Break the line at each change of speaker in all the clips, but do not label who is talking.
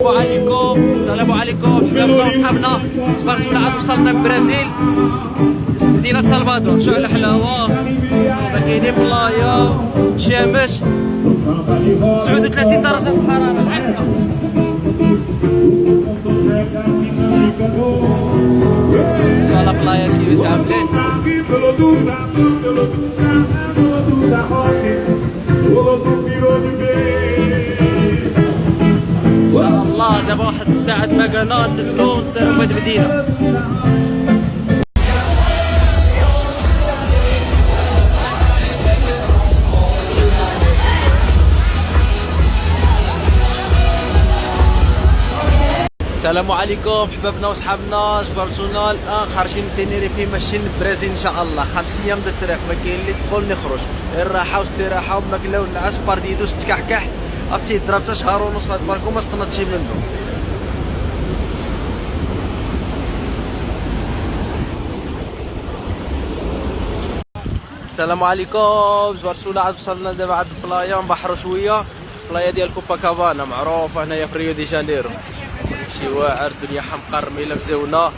السلام عليكم حبابنا وصحابنا. جبرتونا عاد وصلنا البرازيل مدينة سلفادور. شو على حلاوة، كاينين بلايا، شمس، 39 درجة الحرارة عندنا. ان شاء الله بلايات كيفاش عاملين. ان شاء الله دابا واحد الساعة باقانا ننزلو نتسالو في هاد المدينة. السلام عليكم حبابنا وصحابنا. جبرتونا الان خارجين من تينيريفي ماشيين للبرازيل ان شاء الله. 5 ايام د الطريق، ما كاين اللي يدخل نخرج، الراحه والاستراحه والماكله والنعاس بارديدوس تكحكح. عرفتي ضرب حتى شهر ونص في هاد الباركو ما استنضتش منه. السلام عليكم. جبرتونا عاد وصلنا دابا عند البلايا، نبحروا شويه. البلايا ديال كوباكابانا معروفه هنايا في ريو دي جانيرو. شي واعر، الدنيا حمقى، الرميله مزونه.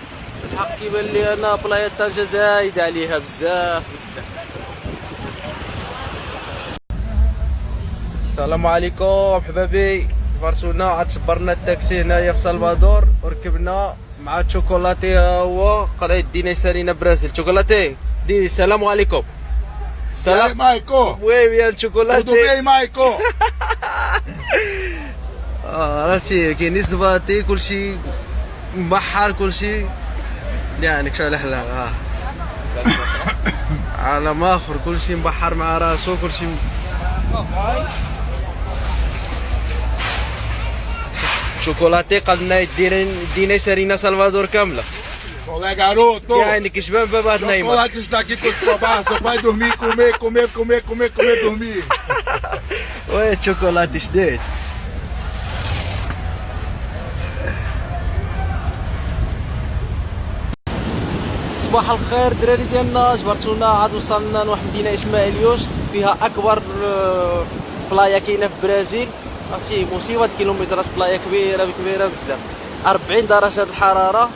الحق كيبان لي انا بلايا طنجة زايد عليها بزاف. السلام عليكم حبابي. جبرتونا عاد شبرنا التاكسي هنايا في سلفادور وركبنا مع شوكولاتي. ها هو قريت دينا يسالينا برازيل. شوكولاتي دي السلام عليكم.
Salam Maiko.
وي بيان شوكولاتي.
Tudo bem, Maiko?
عرفتي كاين نسباتي كلشي مبحر، كلشي يعني كشال حلاوه. عالم اخر كلشي مبحر مع راسو، كلشي شوكولاتي. قالنا دينا يسارينا سلفادور كامله.
Olá, garoto.
يعني كيشبان بابا نايمه.
Chocolate está aqui com os babás. Só vai dormir, comer, dormir.
وي شوكولاتي شديد. صباح الخير دراري ديالنا. جبرتونا عاد وصلنا لواحد المدينه اسمها اليوس، فيها اكبر بلايا كاينه في البرازيل. عرفتي مصيبه كيلومترات، بلايا كبيره بزاف، 40 درجه الحراره.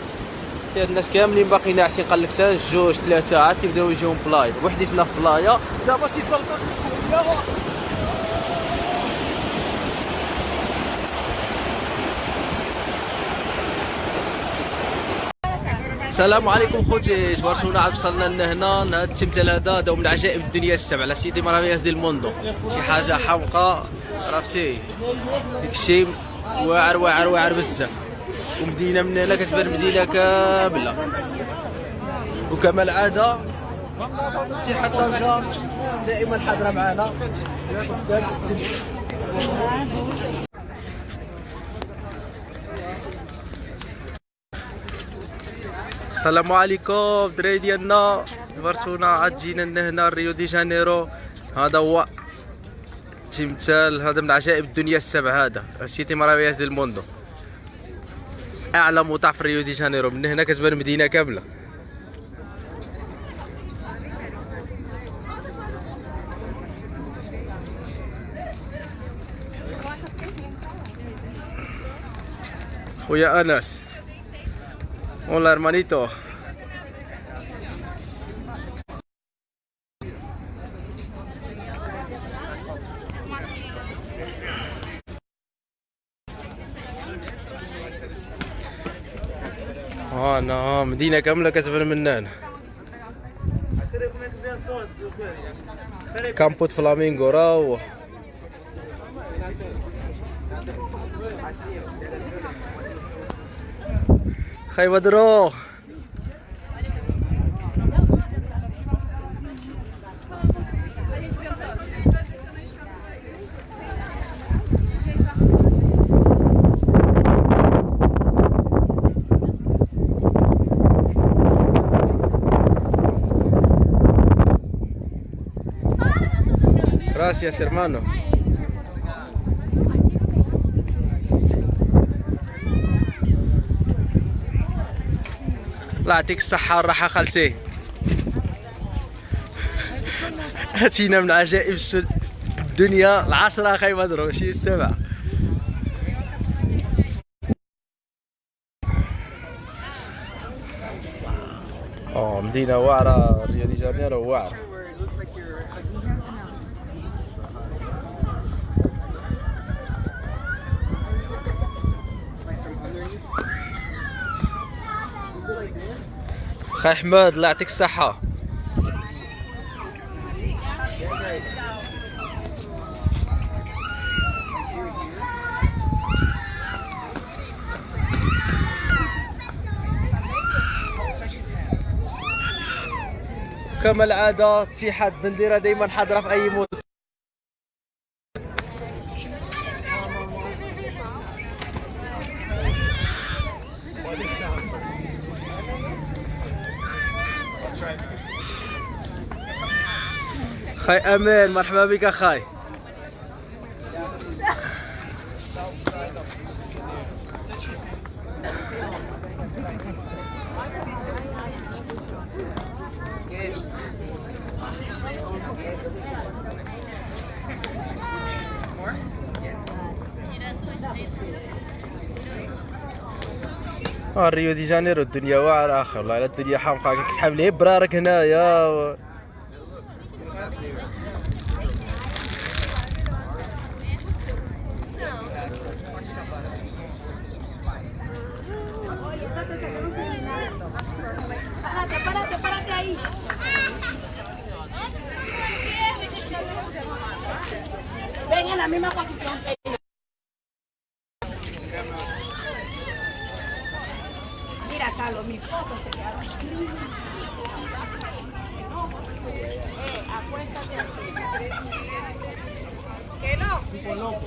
شي هاد الناس كاملين باقيين ناعسين. قال لك ساعه جوج 3 عاد كيبداو يجيهم بلايا. وحديتنا في بلايا دابا شي سلطه. السلام عليكم خوتي. جبرتونا عاد وصلنا لهنا لهذا التمثال. هذا من عجائب الدنيا السبع، لا سيدي مرامياس ديال الموندو. شي حاجه حمقى، عرفتي داكشي واعر بزاف. ومدينه من هنا كتبان مدينه كامله. وكما العاده اتحاد طنجة دائما حاضره معنا. السلام عليكم دراري ديالنا. جبرتونا عاد جينا لهنا ريو دي جانيرو. هذا هو تمثال، هذا من عجائب الدنيا السبع. هذا سيتي مرامياس ديال الموندو، اعلى مطاع في ريو دي جانيرو. من هنا كتبان المدينه كامله. خويا انس والله hermanito. انا مدينة كاملة كتبان من هنا. كامبوت فلامينغو راهو. خاي بدرو. Gracias hermano. الله يعطيك الصحة والراحة خالتي. هاتينا من عجائب الدنيا العشرة اخي بدرو، ماشي السبعة. مدينة واعرة، ريو دي جانيرو واعرة. خاي حماد الله يعطيك الصحة. كما العادة اتحاد بنديرة دايما حاضرة في أي موت. خاي أمان مرحبا بك أخاي. ريو دي جانيرو الدنيا واعرة اخر، والله على الدنيا حامقة، كتسحب لي برارك هنايا.
Párate ahí. Ven en la misma posición que ella. Mira, Carlos, mis fotos se quedaron. Acuéstate así. ¿Que no? Tipo loco.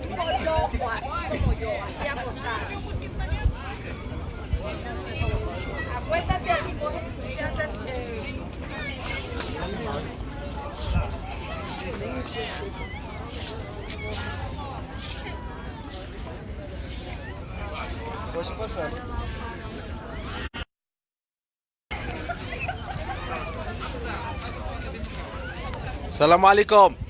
Tipo loco, así como yo, así acostada. Acuéstate así,
Pode passar. السلام عليكم.